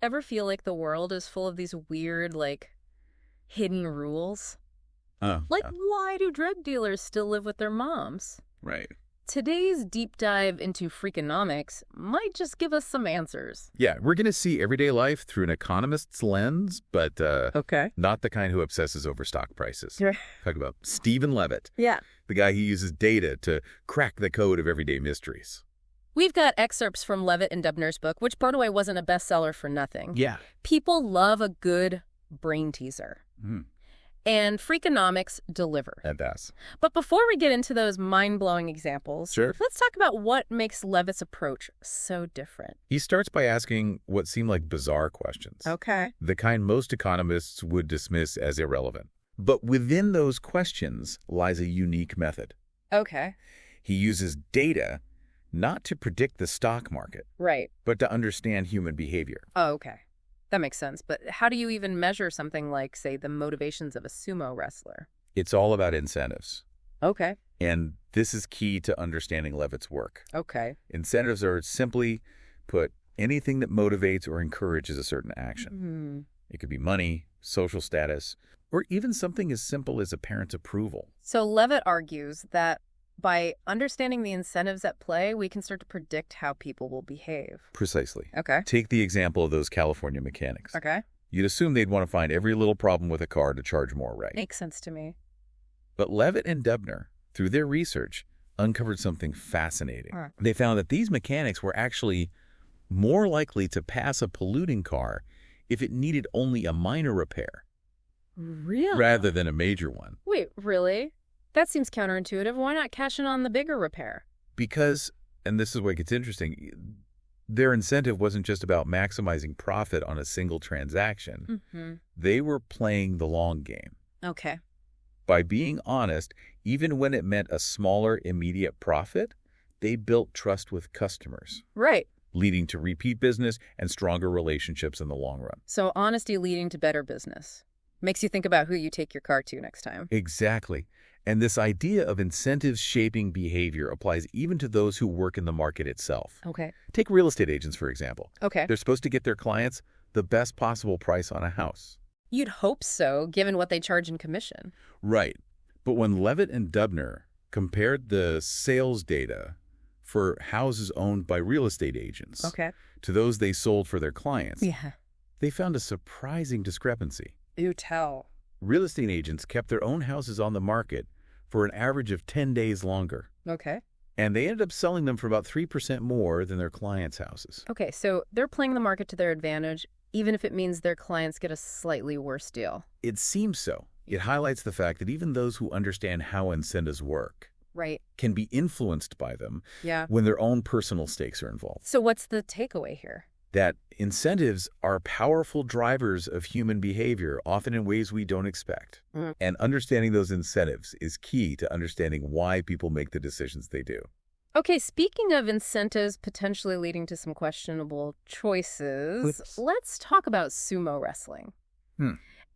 ever feel like the world is full of these weird, like, hidden rules? Oh, Like, yeah, why do drug dealers still live with their moms? right. Today's deep dive into Freakonomics might just give us some answers. Yeah, we're going to see everyday life through an economist's lens, but Okay. not the kind who obsesses over stock prices. Right. Talk about Stephen Levitt, Yeah. the guy who uses data to crack the code of everyday mysteries. We've got excerpts from Levitt and Dubner's book, which, by the way, wasn't a bestseller for nothing. Yeah. People love a good brain teaser. And Freakonomics deliver. That does. But before we get into those mind-blowing examples, Sure. let's talk about what makes Levitt's approach so different. He starts by asking what seem like bizarre questions. Okay. The kind most economists would dismiss as irrelevant. But within those questions lies a unique method. Okay. He uses data not to predict the stock market, Right. but to understand human behavior. Oh, okay. That makes sense. But how do you even measure something like, say, the motivations of a sumo wrestler? It's all about incentives. Okay. And this is key to understanding Levitt's work. Okay. Incentives are, simply put, anything that motivates or encourages a certain action. It could be money, social status, or even something as simple as a parent's approval. So Levitt argues that by understanding the incentives at play, we can start to predict how people will behave. Precisely. Okay. Take the example of those California mechanics. Okay. You'd assume they'd want to find every little problem with a car to charge more, right? Makes sense to me. But Levitt and Dubner, through their research, uncovered something fascinating. Huh. They found that these mechanics were actually more likely to pass a polluting car if it needed only a minor repair, Really? rather than a major one. Wait, really? That seems counterintuitive. Why not cash in on the bigger repair? Because, and this is what gets interesting, their incentive wasn't just about maximizing profit on a single transaction. They were playing the long game. Okay. By being honest, even when it meant a smaller immediate profit, they built trust with customers, Right. leading to repeat business and stronger relationships in the long run. So honesty leading to better business. Makes you think about who you take your car to next time. Exactly. And this idea of incentives shaping behavior applies even to those who work in the market itself. Okay. Take real estate agents, for example. Okay. They're supposed to get their clients the best possible price on a house. You'd hope so, given what they charge in commission. Right. But when Levitt and Dubner compared the sales data for houses owned by real estate agents to those they sold for their clients, Yeah. they found a surprising discrepancy. You tell. Real estate agents kept their own houses on the market for an average of 10 days longer, Okay. and they ended up selling them for about 3% more than their clients' houses. Okay, so they're playing the market to their advantage, even if it means their clients get a slightly worse deal. It seems so. It highlights the fact that even those who understand how incentives work Right. can be influenced by them Yeah. when their own personal stakes are involved. So what's the takeaway here? That incentives are powerful drivers of human behavior, often in ways we don't expect. And understanding those incentives is key to understanding why people make the decisions they do. Okay, speaking of incentives potentially leading to some questionable choices, let's talk about sumo wrestling.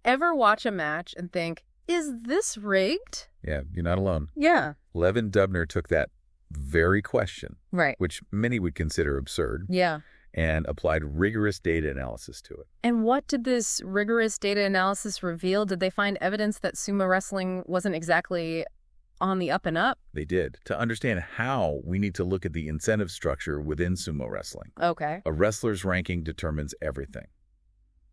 Ever watch a match and think, is this rigged? Yeah, you're not alone. Yeah. Levin Dubner took that very question, Right. which many would consider absurd, Yeah. and applied rigorous data analysis to it. And what did this rigorous data analysis reveal? Did they find evidence that sumo wrestling wasn't exactly on the up and up? They did. To understand how, we need to look at the incentive structure within sumo wrestling. Okay. A wrestler's ranking determines everything.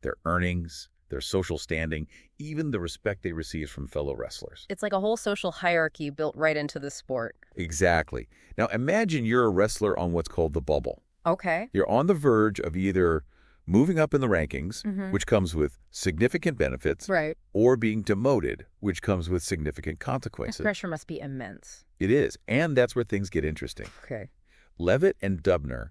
Their earnings, their social standing, even the respect they receive from fellow wrestlers. It's like a whole social hierarchy built right into the sport. Exactly. Now imagine you're a wrestler on what's called the bubble. Okay. You're on the verge of either moving up in the rankings, which comes with significant benefits, Right. or being demoted, which comes with significant The consequences. pressure must be immense. It is, and that's where things get interesting. Okay. Levitt and Dubner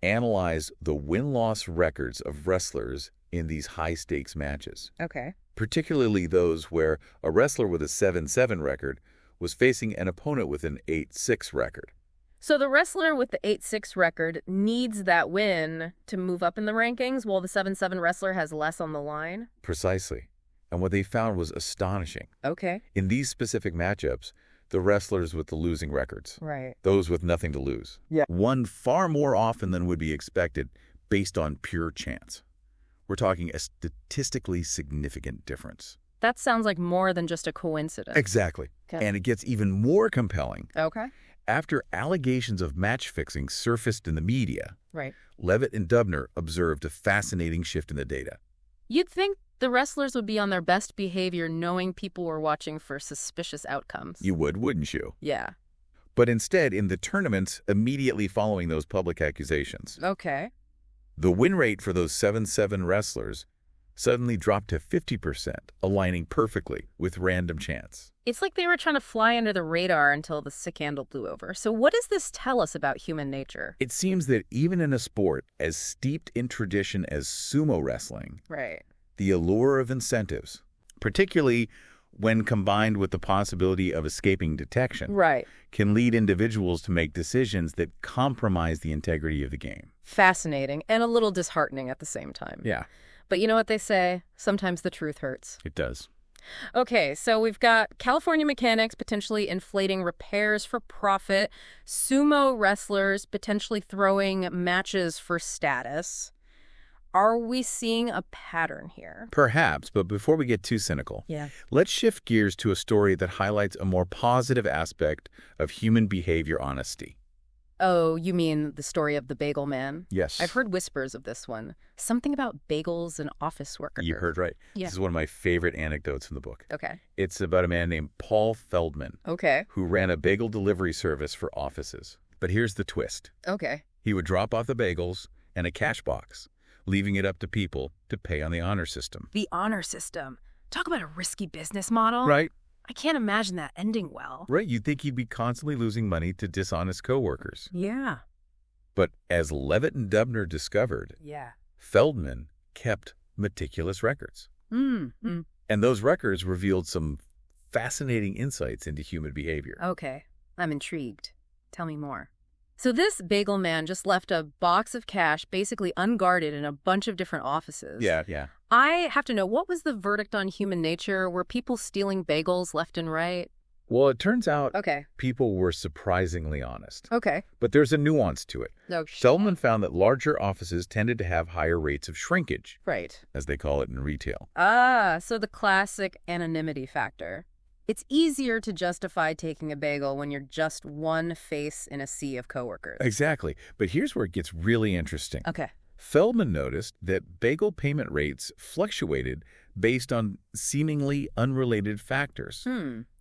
analyzed the win-loss records of wrestlers in these high-stakes matches, Okay. particularly those where a wrestler with a 7-7 record was facing an opponent with an 8-6 record. So the wrestler with the 8-6 record needs that win to move up in the rankings, while the 7-7 wrestler has less on the line? Precisely. And what they found was astonishing. Okay. In these specific matchups, the wrestlers with the losing records, Right. those with nothing to lose, Yeah. won far more often than would be expected based on pure chance. We're talking a statistically significant difference. That sounds like more than just a coincidence. Exactly. Okay. And it gets even more compelling. Okay. After allegations of match fixing surfaced in the media, Right. Levitt and Dubner observed a fascinating shift in the data. You'd think the wrestlers would be on their best behavior knowing people were watching for suspicious outcomes. You would, wouldn't you? Yeah. But instead, in the tournaments immediately following those public accusations, Okay. the win rate for those 7-7 wrestlers suddenly dropped to 50%, aligning perfectly with random chance. It's like they were trying to fly under the radar until the sick handle blew over. So what does this tell us about human nature? It seems that even in a sport as steeped in tradition as sumo wrestling, Right. the allure of incentives, particularly when combined with the possibility of escaping detection, Right. can lead individuals to make decisions that compromise the integrity of the game. Fascinating and a little disheartening at the same time. Yeah, But you know what they say? Sometimes the truth hurts. it does. Okay, so we've got California mechanics potentially inflating repairs for profit, sumo wrestlers potentially throwing matches for status. Are we seeing a pattern here? Perhaps, but before we get too cynical, Yeah. let's shift gears to a story that highlights a more positive aspect of human behavior honesty. Oh, you mean the story of the bagel man? Yes. I've heard whispers of this one. Something about bagels and office workers. You heard right. Yeah. This is one of my favorite anecdotes from the book. Okay. It's about a man named Paul Feldman, Okay. who ran a bagel delivery service for offices. But here's the twist. Okay. He would drop off the bagels and a cash box, leaving it up to people to pay on the honor system. The honor system. Talk about a risky business model. Right? I can't imagine that ending well. Right. You'd think he'd be constantly losing money to dishonest coworkers. Yeah. But as Levitt and Dubner discovered, Yeah. Feldman kept meticulous records. And those records revealed some fascinating insights into human behavior. Okay. I'm intrigued. Tell me more. So this bagel man just left a box of cash basically unguarded in a bunch of different offices. Yeah. I have to know, what was the verdict on human nature? Were people stealing bagels left and right? Well, it turns out Okay. people were surprisingly honest. Okay. But there's a nuance to it. No. Feldman found that larger offices tended to have higher rates of shrinkage, Right. as they call it in retail. Ah, so the classic anonymity factor. It's easier to justify taking a bagel when you're just one face in a sea of coworkers. Exactly. But here's where it gets really interesting. Okay. Feldman noticed that bagel payment rates fluctuated based on seemingly unrelated factors,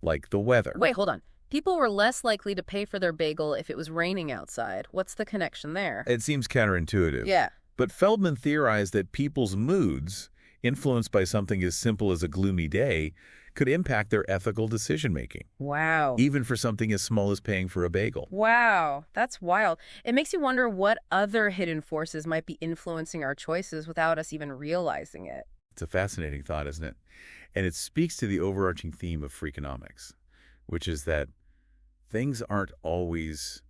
like the weather. Wait, hold on. People were less likely to pay for their bagel if it was raining outside. What's the connection there? It seems counterintuitive. Yeah. But Feldman theorized that people's moods, influenced by something as simple as a gloomy day, could impact their ethical decision-making, Wow. even for something as small as paying for a bagel. Wow. That's wild. It makes you wonder what other hidden forces might be influencing our choices without us even realizing it. It's a fascinating thought, isn't it? And it speaks to the overarching theme of Freakonomics, which is that things aren't always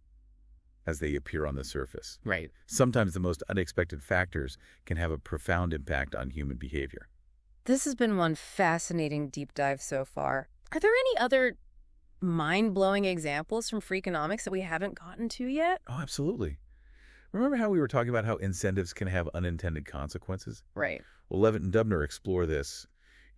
as they appear on the surface. Right. Sometimes the most unexpected factors can have a profound impact on human behavior. This has been one fascinating deep dive so far. Are there any other mind-blowing examples from Freakonomics that we haven't gotten to yet? Oh, absolutely. Remember how we were talking about how incentives can have unintended consequences? Right. Well, Levitt and Dubner explore this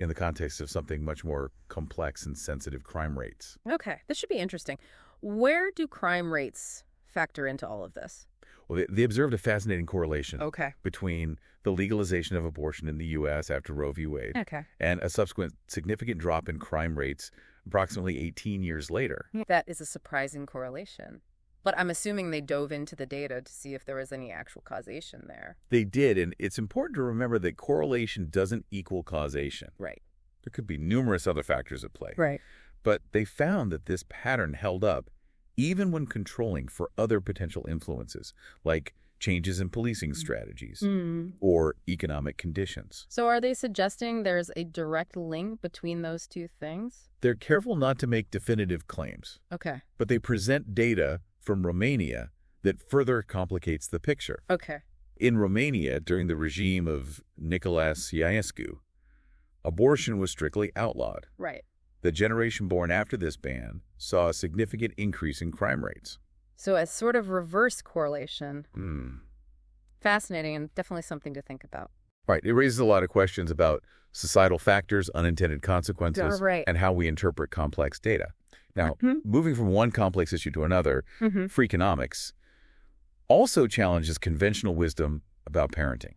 in the context of something much more complex and sensitive: crime rates. Okay. This should be interesting. Where do crime rates factor into all of this? Well, they observed a fascinating correlation between the legalization of abortion in the U.S. after Roe v. Wade and a subsequent significant drop in crime rates approximately 18 years later. That is a surprising correlation. But I'm assuming they dove into the data to see if there was any actual causation there. They did, and it's important to remember that correlation doesn't equal causation. Right. There could be numerous other factors at play. Right. But they found that this pattern held up even when controlling for other potential influences, like changes in policing strategies or economic conditions. So are they suggesting there's a direct link between those two things? They're careful not to make definitive claims, Okay. but they present data from Romania that further complicates the picture. Okay. In Romania, during the regime of Nicolae Ceausescu, abortion was strictly outlawed. Right. The generation born after this ban saw a significant increase in crime rates. So as sort of reverse correlation. Hmm. Fascinating and definitely something to think about. Right. It raises a lot of questions about societal factors, unintended consequences, and how we interpret complex data. Now, moving from one complex issue to another, Freakonomics also challenges conventional wisdom about parenting.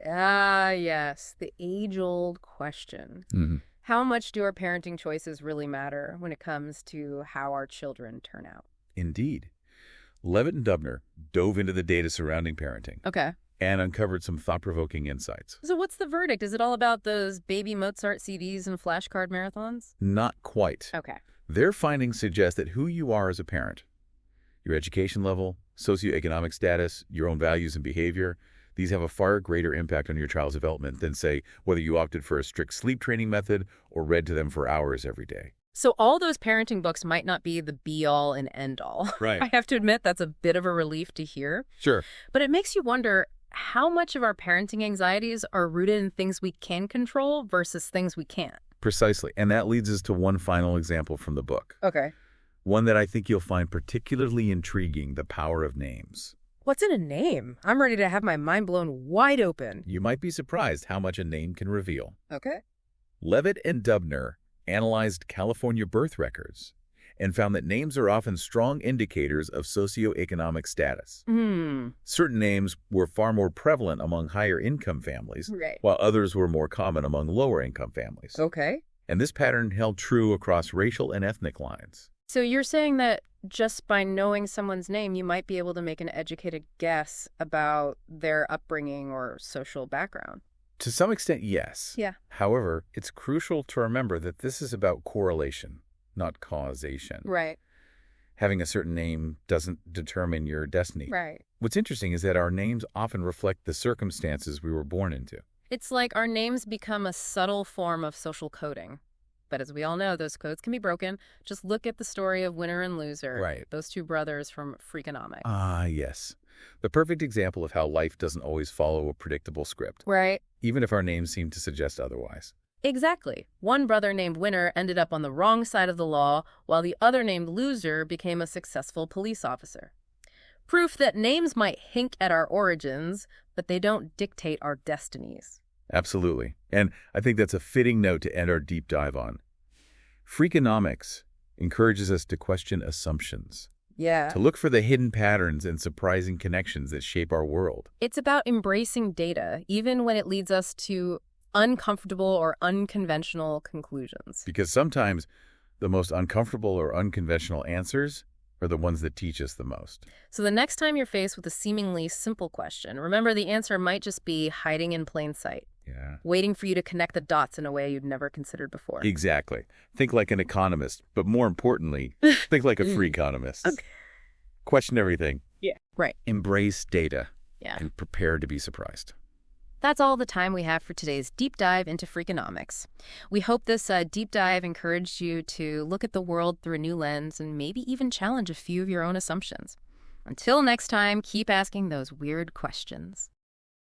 Ah, yes, the age-old question. How much do our parenting choices really matter when it comes to how our children turn out? Indeed. Levitt and Dubner dove into the data surrounding parenting. Okay. And uncovered some thought-provoking insights. So what's the verdict? Is it all about those baby Mozart CDs and flashcard marathons? Not quite. Okay. Their findings suggest that who you are as a parent, your education level, socioeconomic status, your own values and behavior, these have a far greater impact on your child's development than, say, whether you opted for a strict sleep training method or read to them for hours every day. So all those parenting books might not be the be-all and end-all. Right. I have to admit that's a bit of a relief to hear. Sure. But it makes you wonder how much of our parenting anxieties are rooted in things we can control versus things we can't. Precisely. And that leads us to one final example from the book. Okay. One that I think you'll find particularly intriguing, the power of names. What's in a name? I'm ready to have my mind blown wide open. You might be surprised how much a name can reveal. Okay. Levitt and Dubner analyzed California birth records and found that names are often strong indicators of socioeconomic status. Certain names were far more prevalent among higher-income families, while others were more common among lower-income families. Okay. And this pattern held true across racial and ethnic lines. So you're saying that just by knowing someone's name, you might be able to make an educated guess about their upbringing or social background? To some extent, yes. Yeah. However, it's crucial to remember that this is about correlation, not causation. Right. Having a certain name doesn't determine your destiny. Right. What's interesting is that our names often reflect the circumstances we were born into. It's like our names become a subtle form of social coding. But as we all know, those codes can be broken. Just look at the story of winner and loser. Right. Those two brothers from Freakonomics. Ah, yes. The perfect example of how life doesn't always follow a predictable script. Right. Even if our names seem to suggest otherwise. Exactly. One brother named Winner ended up on the wrong side of the law, while the other named Loser became a successful police officer. Proof that names might hint at our origins, but they don't dictate our destinies. Absolutely. And I think that's a fitting note to end our deep dive on. Freakonomics encourages us to question assumptions. Yeah. To look for the hidden patterns and surprising connections that shape our world. It's about embracing data, even when it leads us to uncomfortable or unconventional conclusions. Because sometimes the most uncomfortable or unconventional answers are the ones that teach us the most. So the next time you're faced with a seemingly simple question, remember the answer might just be hiding in plain sight. Yeah. Waiting for you to connect the dots in a way you'd never considered before. Exactly. Think like an economist, but more importantly, think like a freakonomist. Okay. Question everything. Yeah. Right. Embrace data. Yeah. And prepare to be surprised. That's all the time we have for today's deep dive into Freakonomics. We hope this deep dive encouraged you to look at the world through a new lens and maybe even challenge a few of your own assumptions. Until next time, keep asking those weird questions.